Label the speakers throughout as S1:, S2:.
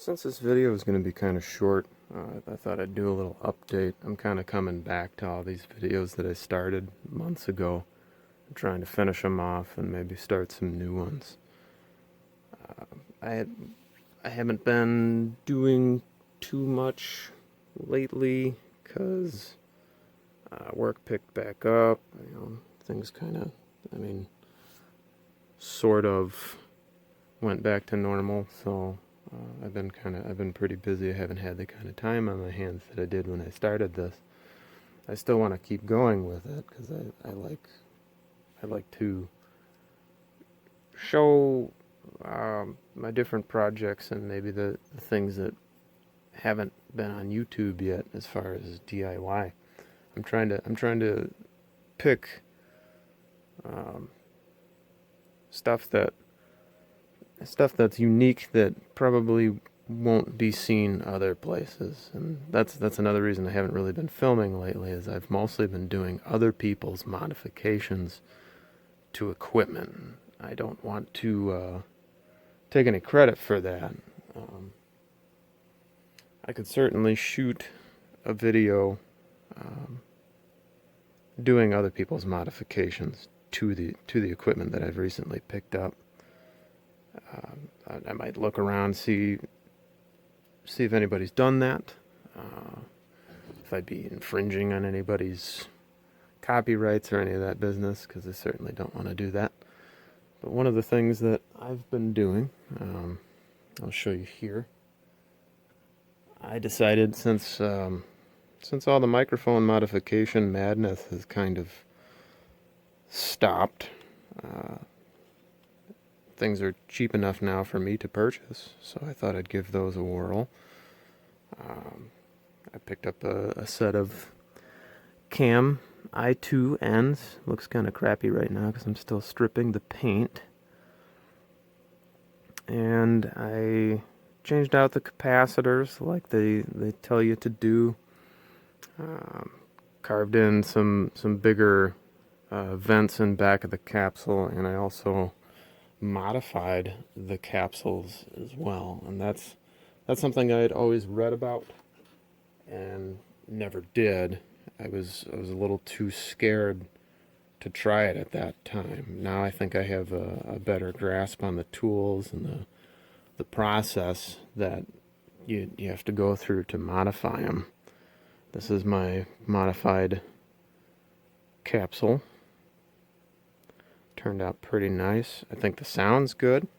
S1: Since this video is going to be kind of short, I thought I'd do a little update. I'm kind of coming back to all these videos that I started months ago. I'm trying to finish them off and maybe start some new ones. I haven't been doing too much lately because work picked back up. Things kind of, sort of went back to normal. So I've been pretty busy. I haven't had the kind of time on my hands that I did when I started this. I still want to keep going with it because I like to show my different projects and maybe the things that haven't been on YouTube yet as far as DIY. I'm trying to pick stuff that's unique that probably won't be seen other places, and that's another reason I haven't really been filming lately. Is I've mostly been doing other people's modifications to equipment. I don't want to take any credit for that. I could certainly shoot a video doing other people's modifications to the equipment that I've recently picked up. I might look around, see if anybody's done that, if I'd be infringing on anybody's copyrights or any of that business, because I certainly don't want to do that. But one of the things that I've been doing, I'll show you here. I decided since all the microphone modification madness has kind of stopped, things are cheap enough now for me to purchase, so I thought I'd give those a whirl. I picked up a set of cam I2 ends. Looks kind of crappy right now because I'm still stripping the paint. And I changed out the capacitors like they tell you to do. Carved in some bigger vents in back of the capsule, and I also modified the capsules as well. And that's something I had always read about and never did. I was a little too scared to try it at that time. Now I think I have a better grasp on the tools and the process that you have to go through to modify them. This is my modified capsule. Turned out pretty nice. I think the sound's good.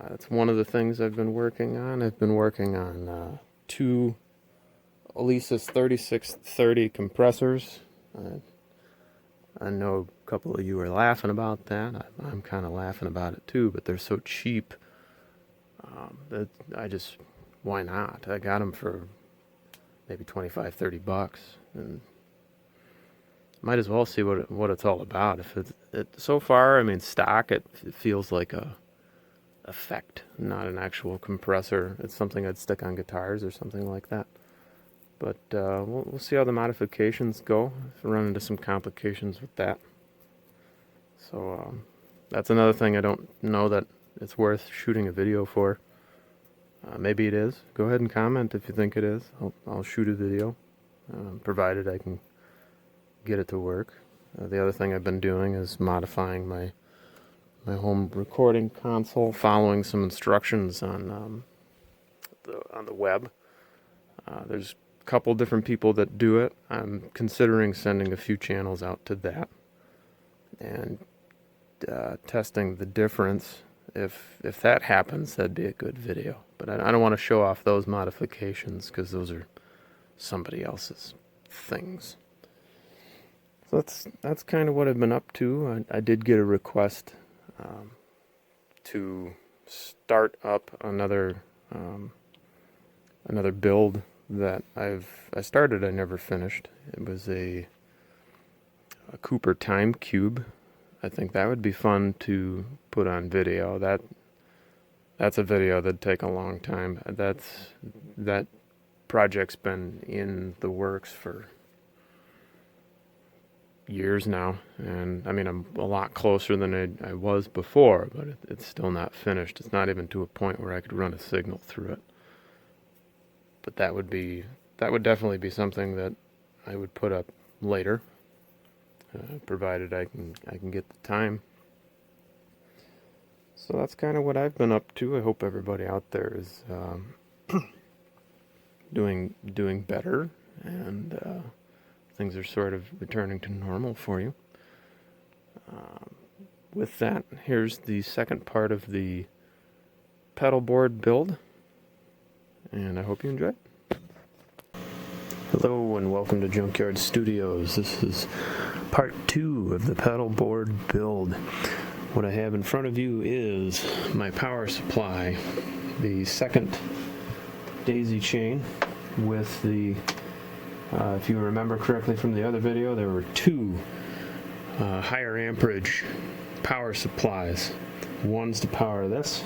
S1: That's one of the things I've been working on. I've been working on two Alesis 3630 compressors. I know a couple of you are laughing about that. I'm kind of laughing about it too, but they're so cheap that why not? I got them for maybe $25-30, and might as well see what it's all about. If so far, stock, it feels like a effect, not an actual compressor. It's something I'd stick on guitars or something like that. But we'll see how the modifications go. I've run into some complications with that. So that's another thing I don't know that it's worth shooting a video for. Maybe it is. Go ahead and comment if you think it is. I'll shoot a video, provided I can get it to work. The other thing I've been doing is modifying my home recording console, following some instructions on the web. There's a couple different people that do it. I'm considering sending a few channels out to that and testing the difference. If that happens, that'd be a good video. But I don't want to show off those modifications because those are somebody else's things. So that's kind of what I've been up to. I did get a request to start up another build that I started. I never finished. It was a Cooper Time Cube. I think that would be fun to put on video. That's a video that'd take a long time. That project's been in the works for years now, and I mean I'm a lot closer than I was before, but it's still not finished. It's not even to a point where I could run a signal through it. But that would definitely be something that I would put up later, provided I can get the time. So that's kind of what I've been up to. I hope everybody out there is doing better, and things are sort of returning to normal for you. With that, here's the second part of the pedal board build, and I hope you enjoy it. Hello and welcome to Junkyard Studios. This is part 2 of the pedal board build. What I have in front of you is my power supply, the second daisy chain with the, if you remember correctly from the other video, there were 2 higher amperage power supplies. One's to power this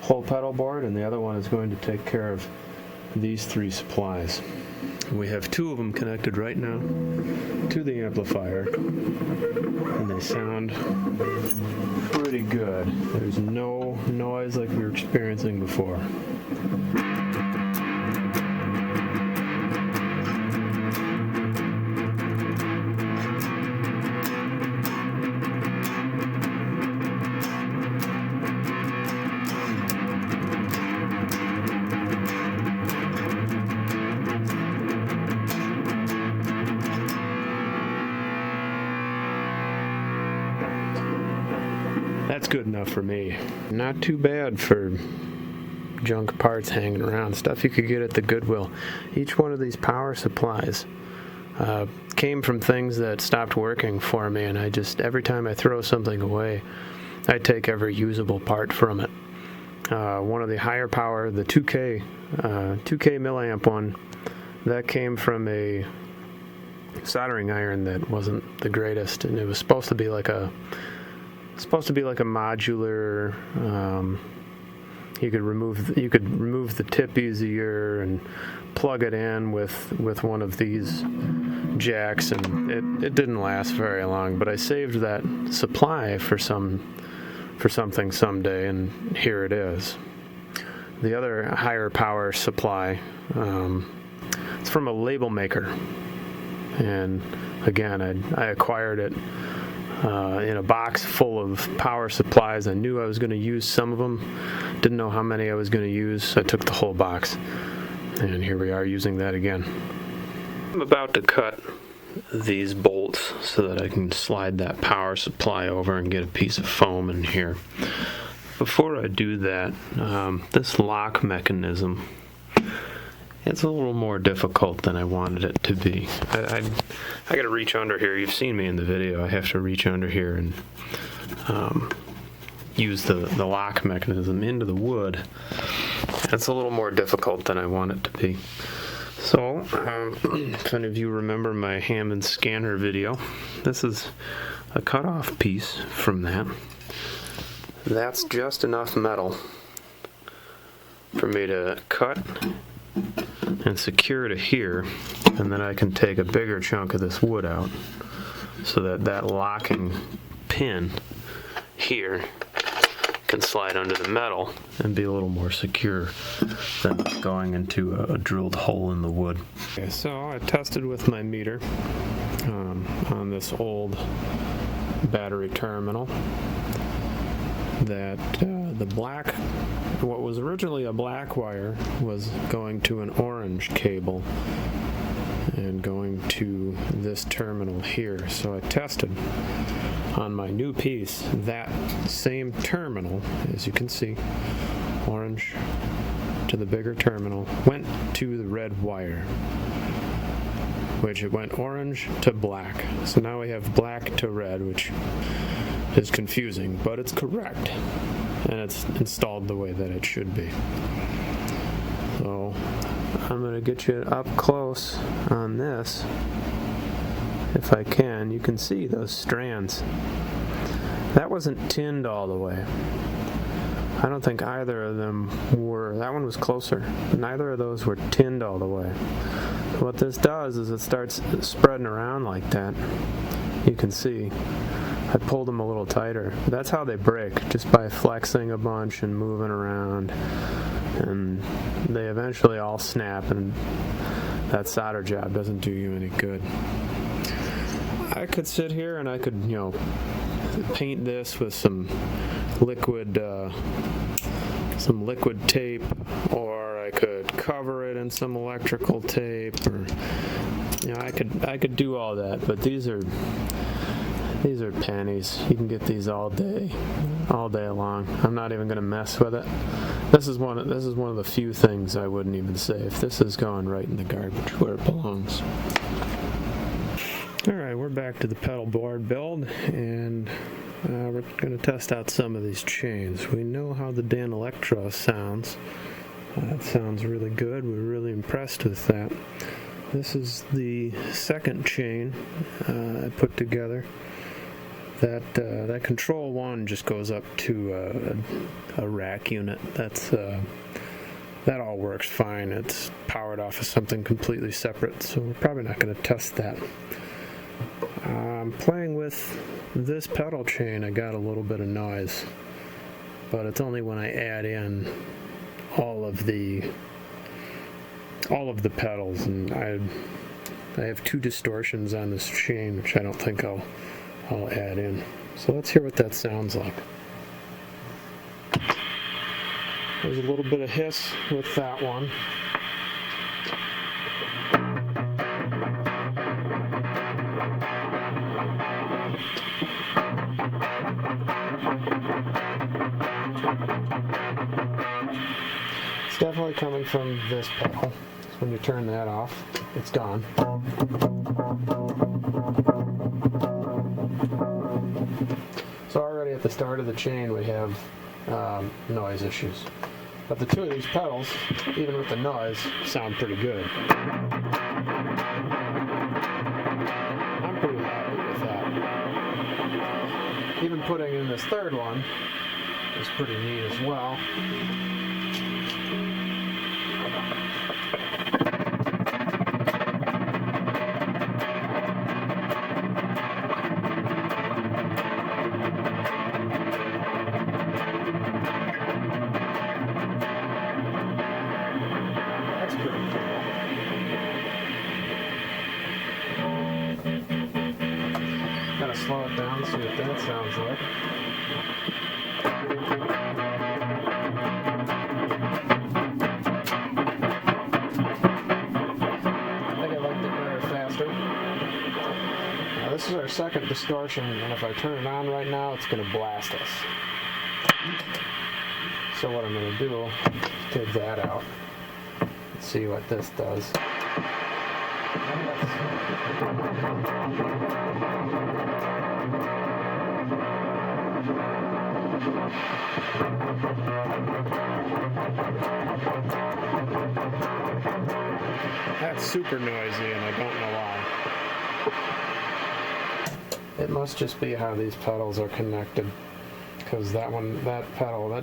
S1: whole pedal board, and the other one is going to take care of these 3 supplies. We have 2 of them connected right now to the amplifier, and they sound pretty good. There's no noise like we were experiencing before. That's good enough for me. Not too bad for junk parts hanging around, stuff you could get at the Goodwill. Each one of these power supplies came from things that stopped working for me, and I just, every time I throw something away, I take every usable part from it. One of the higher power, the 2K milliamp one, that came from a soldering iron that wasn't the greatest, and it was supposed to be like a modular. You could remove the tip easier and plug it in with one of these jacks, and it didn't last very long. But I saved that supply for something someday, and here it is. The other higher power supply, it's from a label maker, and again I acquired it in a box full of power supplies. I knew I was going to use some of them, didn't know how many I was going to use, so I took the whole box, and here we are using that again. I'm about to cut these bolts so that I can slide that power supply over and get a piece of foam in here. Before I do that, this lock mechanism, it's a little more difficult than I wanted it to be. I got to reach under here. You've seen me in the video. I have to reach under here and use the lock mechanism into the wood. It's a little more difficult than I want it to be. So, if any of you remember my Hammond scanner video, this is a cut-off piece from that. That's just enough metal for me to cut and secure to here, and then I can take a bigger chunk of this wood out so that locking pin here can slide under the metal and be a little more secure than going into a drilled hole in the wood. Okay, so I tested with my meter on this old battery terminal that what was originally a black wire was going to an orange cable and going to this terminal here. So I tested on my new piece that same terminal, as you can see, orange to the bigger terminal, went to the red wire, which it went orange to black. So now we have black to red, which is confusing, but it's correct, and it's installed the way that it should be. So I'm going to get you up close on this. If I can, you can see those strands. That wasn't tinned all the way. I don't think either of them were. That one was closer, but neither of those were tinned all the way. what this does is it starts spreading around like that. You can see I pulled them a little tighter. That's how they break, just by flexing a bunch and moving around, and they eventually all snap, and that solder job doesn't do you any good. I could sit here and I could, paint this with some liquid tape, or I could cover it in some electrical tape, or I could do all that, but these are pennies. You can get these all day long. I'm not even gonna mess with it. This is one of the few things I wouldn't even save. This is going right in the garbage where it belongs. Alright, we're back to the pedal board build, and we're going to test out some of these chains. We know how the Danelectro sounds. That sounds really good. We're really impressed with that. This is the second chain I put together. That control one just goes up to a rack unit. That all works fine. It's powered off of something completely separate, so we're probably not going to test that. Playing with this pedal chain, I got a little bit of noise, but it's only when I add in all of the pedals, and I have 2 distortions on this chain, which I don't think I'll add in. So let's hear what that sounds like. There's a little bit of hiss with that one. It's definitely coming from this pedal. So when you turn that off, it's gone. So already at the start of the chain we have noise issues. But the 2 of these pedals, even with the noise, sound pretty good. I'm pretty happy with that. Even putting in this third one is pretty neat as well. That's pretty cool. Gotta slow it down, see what that sounds like. This is our second distortion, and if I turn it on right now, it's going to blast us. So what I'm going to do is take that out and see what this does. That's super noisy, and I don't know why. It must just be how these pedals are connected, because that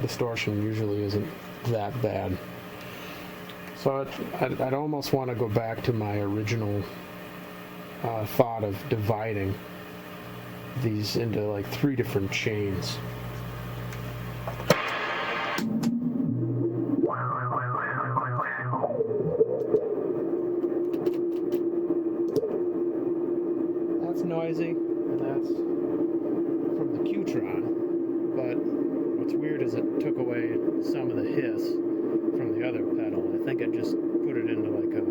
S1: distortion usually isn't that bad. So I'd almost want to go back to my original thought of dividing these into like 3 different chains. That's noisy, and that's from the Qtron, but what's weird is it took away some of the hiss from the other pedal. I think it just put it into like a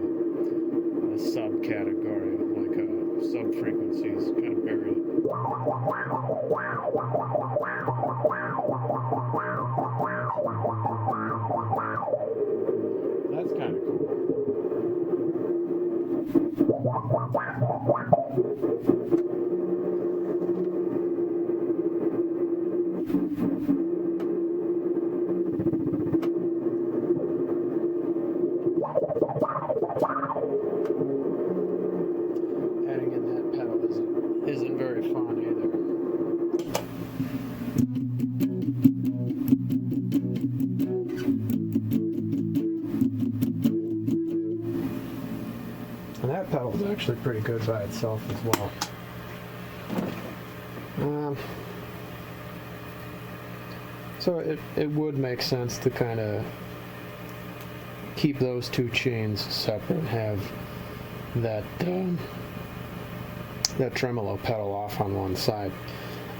S1: subcategory, like a sub-frequencies, kind of buried it. That's kind of cool. Adding in that pedal isn't very fun either. pedal is actually pretty good by itself as well. So it would make sense to kind of keep those two chains separate and have that that tremolo pedal off on one side.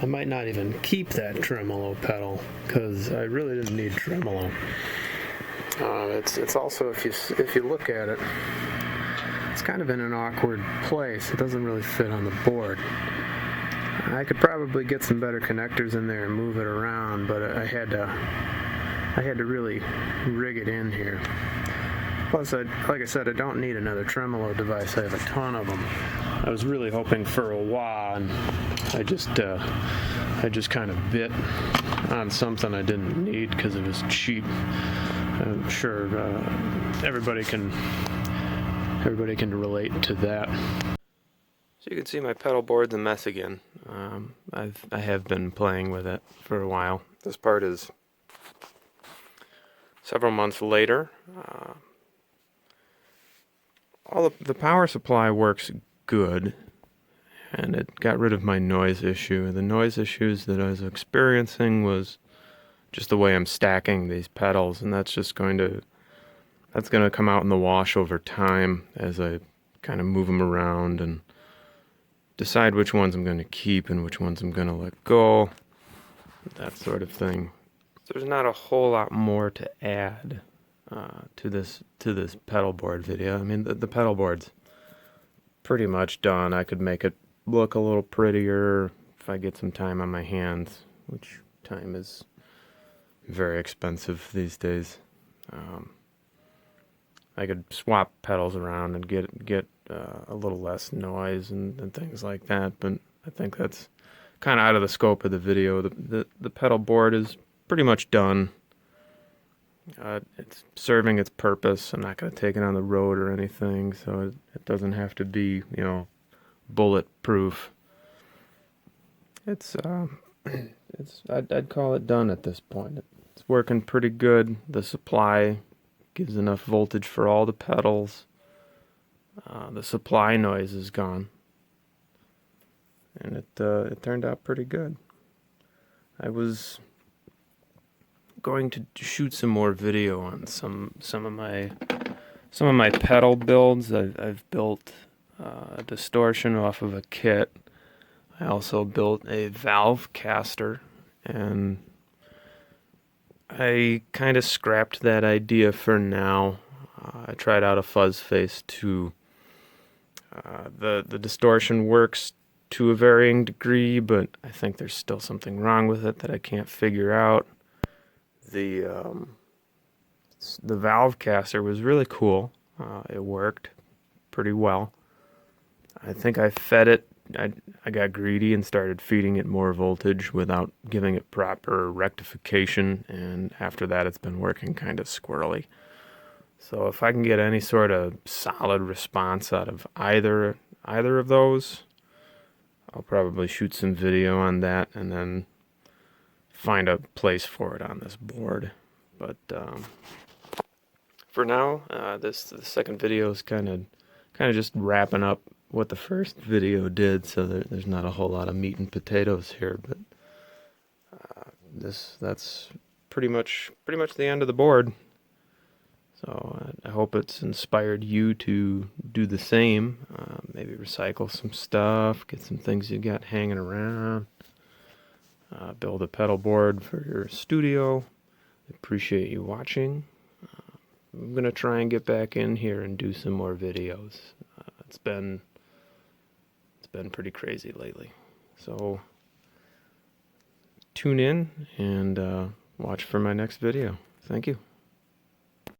S1: I might not even keep that tremolo pedal because I really didn't need tremolo. It's also, if you look at it, it's kind of in an awkward place. It doesn't really fit on the board. I could probably get some better connectors in there and move it around, but I had to really rig it in here. Plus, like I said, I don't need another tremolo device. I have a ton of them. I was really hoping for a wah, and I just kind of bit on something I didn't need because it was cheap. I'm sure everybody can relate to that. So you can see my pedal board's a mess again. I have been playing with it for a while. This part is several months later. All of the power supply works good, and it got rid of my noise issue. The noise issues that I was experiencing was just the way I'm stacking these pedals, and that's going to come out in the wash over time as I kind of move them around and decide which ones I'm going to keep and which ones I'm going to let go, that sort of thing. So there's not a whole lot more to add to this pedal board video. I mean, the pedal board's pretty much done. I could make it look a little prettier if I get some time on my hands, which time is very expensive these days. I could swap pedals around and get a little less noise and things like that, but I think that's kind of out of the scope of the video. The pedal board is pretty much done. It's serving its purpose. I'm not going to take it on the road or anything, so it doesn't have to be, bulletproof. I'd call it done at this point. It's working pretty good. The supply gives enough voltage for all the pedals. The supply noise is gone, and it turned out pretty good. I was going to shoot some more video on some of my pedal builds. I've built a distortion off of a kit. I also built a valve caster, and I kind of scrapped that idea for now. I tried out a fuzz face too. The distortion works to a varying degree, but I think there's still something wrong with it that I can't figure out. The valve caster was really cool. It worked pretty well. I think I fed it. I got greedy and started feeding it more voltage without giving it proper rectification, and after that it's been working kind of squirrely. So if I can get any sort of solid response out of either of those, I'll probably shoot some video on that and then find a place for it on this board. But for now, the second video is kind of just wrapping up what the first video did, so there's not a whole lot of meat and potatoes here, but that's pretty much the end of the board. So I hope it's inspired you to do the same. Maybe recycle some stuff, get some things you got hanging around, build a pedal board for your studio. I appreciate you watching. I'm going to try and get back in here and do some more videos. It's been pretty crazy lately. So tune in and watch for my next video. Thank you.